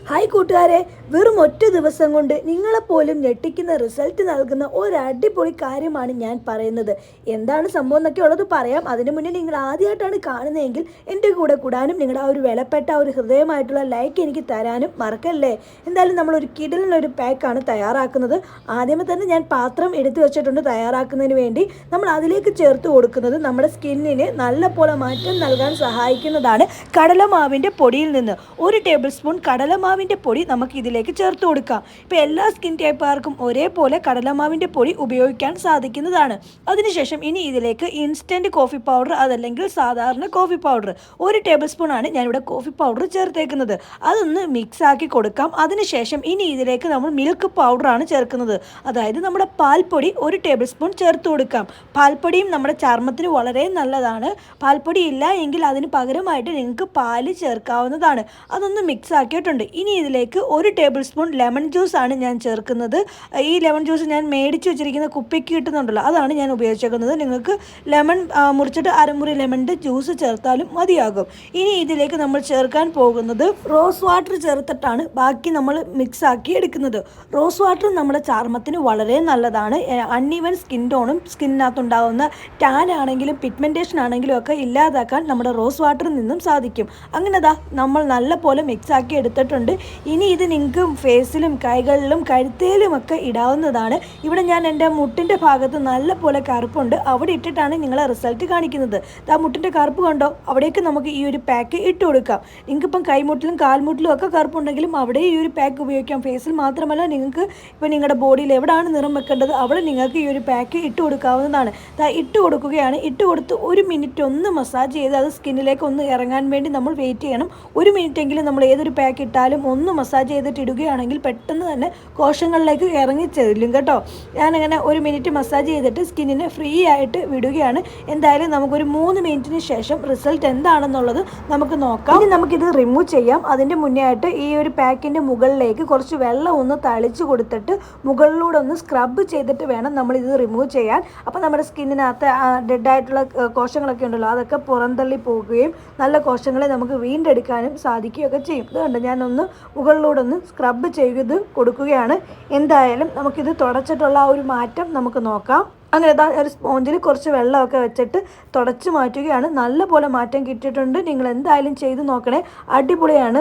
Hi കൂട്ടുകാരെ, വെറും ഒറ്റ ദിവസം കൊണ്ട് നിങ്ങളെപ്പോലും ഞെട്ടിക്കുന്ന റിസൾട്ട് നൽകുന്ന ഒരു അടിപൊളി കാര്യമാണ് ഞാൻ പറയുന്നത്. എന്താണ് സംഭവം എന്നൊക്കെ ഉള്ളത് പറയാം. അതിനു മുന്നേ നിങ്ങൾ ആദ്യമായിട്ടാണ് കാണുന്നതെങ്കിൽ എൻ്റെ കൂടെ കൂടാനും നിങ്ങളുടെ ആ ഒരു വിലപ്പെട്ട ഒരു ഹൃദയമായിട്ടുള്ള ലൈക്ക് എനിക്ക് തരാനും മറക്കല്ലേ. എന്തായാലും നമ്മളൊരു കിടലിനൊരു പാക്കാണ് തയ്യാറാക്കുന്നത്. ആദ്യമേ തന്നെ ഞാൻ പാത്രം എടുത്തു വെച്ചിട്ടുണ്ട് തയ്യാറാക്കുന്നതിന് വേണ്ടി. നമ്മൾ അതിലേക്ക് ചേർത്ത് കൊടുക്കുന്നത് നമ്മുടെ സ്കിന്നിന് നല്ല പോലെ മാറ്റം നൽകാൻ സഹായിക്കുന്നതാണ് കടലമാവിൻ്റെ പൊടിയിൽ നിന്ന്. 1 ടേബിൾ സ്പൂൺ കടലമാവിൻ്റെ പൊടി നമുക്ക് ഇതിലേക്ക് ചേർത്ത് കൊടുക്കാം. ഇപ്പോൾ എല്ലാ സ്കിൻ ടൈപ്പുകാർക്കും ഒരേപോലെ കടലമാവിൻ്റെ പൊടി ഉപയോഗിക്കാൻ സാധിക്കുന്നതാണ്. അതിനുശേഷം ഇനി ഇതിലേക്ക് ഇൻസ്റ്റൻറ്റ് കോഫി പൗഡർ, അതല്ലെങ്കിൽ സാധാരണ കോഫി പൗഡർ 1 ടേബിൾ സ്പൂൺ ആണ് ഞാനിവിടെ കോഫി പൗഡർ ചേർത്തേക്കുന്നത്. അതൊന്ന് മിക്സ് ആക്കി കൊടുക്കാം. അതിനുശേഷം ഇനി ഇതിലേക്ക് നമ്മൾ മിൽക്ക് പൗഡറാണ് ചേർക്കുന്നത്. അതായത് നമ്മുടെ പാൽപ്പൊടി 1 ടേബിൾ സ്പൂൺ ചേർത്ത് കൊടുക്കാം. പാൽപ്പൊടിയും നമ്മുടെ ചർമ്മത്തിന് വളരെ നല്ലതാണ്. പാൽപ്പൊടി ഇല്ല എങ്കിൽ അതിന് പകരമായിട്ട് നിങ്ങൾക്ക് പാല് ചേർക്കാവുന്നതാണ്. അതൊന്ന് മിക്സ് ആക്കിയിട്ടുണ്ട്. ഇനി ഇതിലേക്ക് 1 ടേബിൾ സ്പൂൺ ലെമൺ ജ്യൂസ് ആണ് ഞാൻ ചേർക്കുന്നത്. ഈ ലെമൺ ജ്യൂസ് ഞാൻ മേടിച്ച് വെച്ചിരിക്കുന്ന കുപ്പിക്ക് കിട്ടുന്നുണ്ടല്ലോ, അതാണ് ഞാൻ ഉപയോഗിച്ചേക്കുന്നത്. നിങ്ങൾക്ക് ലെമൺ മുറിച്ചിട്ട് അരമുറി ലെമണിൻ്റെ ജ്യൂസ് ചേർത്താലും മതിയാകും. ഇനി ഇതിലേക്ക് നമ്മൾ ചേർക്കാൻ പോകുന്നത് റോസ് വാട്ടർ ചേർത്തിട്ടാണ് ബാക്കി നമ്മൾ മിക്സ് ആക്കി എടുക്കുന്നത്. റോസ് വാട്ടർ നമ്മുടെ ചർമ്മത്തിന് വളരെ നല്ലതാണ്. അൺഈവൻ സ്കിൻ ടോണും സ്കിന്നിനകത്തുണ്ടാകുന്ന ടാൻ ആണെങ്കിലും പിഗ്മെൻറ്റേഷൻ ആണെങ്കിലും ഒക്കെ ഇല്ലാതാക്കാൻ നമ്മുടെ റോസ് വാട്ടറിൽ നിന്നും സാധിക്കും. അങ്ങനെ നമ്മൾ നല്ല പോലെ മിക്സ് ആക്കി എടുത്തിട്ടുണ്ട്. ഇനി ഇത് നിങ്ങൾക്ക് ഫേസിലും കൈകളിലും കഴുത്തേലും ഒക്കെ ഇടാവുന്നതാണ്. ഇവിടെ ഞാൻ എൻ്റെ മുട്ടിൻ്റെ ഭാഗത്ത് നല്ല പോലെ കറുപ്പുണ്ട്, അവിടെ ഇട്ടിട്ടാണ് നിങ്ങളെ റിസൾട്ട് കാണിക്കുന്നത്. മുട്ടിൻ്റെ കറുപ്പ് കണ്ടോ, അവിടേക്ക് നമുക്ക് ഈ ഒരു പാക്ക് ഇട്ട് കൊടുക്കാം. നിങ്ങൾക്കിപ്പം കൈമുട്ടിലും കാൽമുട്ടിലും ഒക്കെ കറുപ്പുണ്ടെങ്കിലും അവിടെ ഈ ഒരു പാക്ക് ഉപയോഗിക്കാം. ഫേസിൽ മാത്രമല്ല, നിങ്ങൾക്ക് ഇപ്പോൾ നിങ്ങളുടെ ബോഡിയിൽ എവിടെയാണ് നിറം വെക്കേണ്ടത് അവിടെ നിങ്ങൾക്ക് ഈ ഒരു പാക്ക് ഇട്ട് കൊടുക്കാവുന്നതാണ്. ഇട്ട് കൊടുക്കുകയാണ്. ഇട്ട് കൊടുത്ത് 1 മിനിറ്റ് ഒന്ന് മസാജ് ചെയ്ത് അത് സ്കിന്നിലേക്ക് ഒന്ന് ഇറങ്ങാൻ വേണ്ടി നമ്മൾ വെയിറ്റ് ചെയ്യണം. 1 മിനിറ്റ് എങ്കിലും നമ്മൾ ഏതൊരു പാക്ക് ഇട്ടാലും ഒന്ന് മസാജ് ചെയ്തിട്ട് ഇടുകയാണെങ്കിൽ പെട്ടെന്ന് തന്നെ കോശങ്ങളിലേക്ക് ഇറങ്ങി ചെല്ലും കേട്ടോ. ഞാനങ്ങനെ 1 മിനിറ്റ് മസാജ് ചെയ്തിട്ട് സ്കിന്നിനെ ഫ്രീ ആയിട്ട് വിടുകയാണ്. എന്തായാലും നമുക്കൊരു 3 മിനിറ്റിന് ശേഷം റിസൾട്ട് എന്താണെന്നുള്ളത് നമുക്ക് നോക്കാം. ഇനി നമുക്കിത് റിമൂവ് ചെയ്യാം. അതിൻ്റെ മുന്നേ ആയിട്ട് ഈ ഒരു പാക്കിൻ്റെ മുകളിലേക്ക് കുറച്ച് വെള്ളം ഒന്ന് തളിച്ച് കൊടുത്തിട്ട് മുകളിലൂടെ ഒന്ന് സ്ക്രബ് ചെയ്തിട്ട് വേണം നമ്മളിത് റിമൂവ് ചെയ്യാൻ. അപ്പോൾ നമ്മുടെ സ്കിന്നിനകത്ത് ഡെഡായിട്ടുള്ള കോശങ്ങളൊക്കെ ഉണ്ടല്ലോ, അതൊക്കെ പുറന്തള്ളി പോകുകയും നല്ല കോശങ്ങളെ നമുക്ക് വീണ്ടെടുക്കാനും സാധിക്കുകയൊക്കെ ചെയ്യും. അതുകൊണ്ട് ഞാനൊന്ന് മുകളിലൂടെ ഒന്ന് സ്ക്രബ് ചെയ്ത് കൊടുക്കുകയാണ്. എന്തായാലും നമുക്കിത് തുടച്ചിട്ടുള്ള ആ ഒരു മാറ്റം നമുക്ക് നോക്കാം. അങ്ങനെ ഒരു സ്പോഞ്ചിൽ കുറച്ച് വെള്ളമൊക്കെ വെച്ചിട്ട് തുടച്ച് മാറ്റുകയാണ്. നല്ല പോലെ മാറ്റം കിട്ടിയിട്ടുണ്ട്. നിങ്ങൾ എന്തായാലും ചെയ്ത് നോക്കണേ, അടിപൊളിയാണ്.